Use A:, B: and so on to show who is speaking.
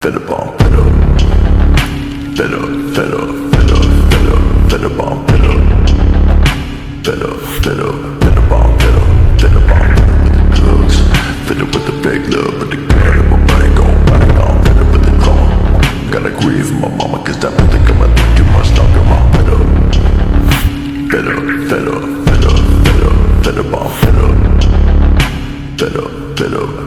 A: Fed up on fed up. Fed up, fed up, fed up, fed up, fed up on fed up. Fed up, fed up, fed up on fed up. Fed up on fed up with the drugs. Fed up with the fake love, with the gun in my brain gon' bang on. Fed up with the clone. Gotta grieve my mama, cause that don't think I'ma think too much longer on fed up. Fed up, fed up, fed up, fed up, fed up on fed up. Fed up, fed up.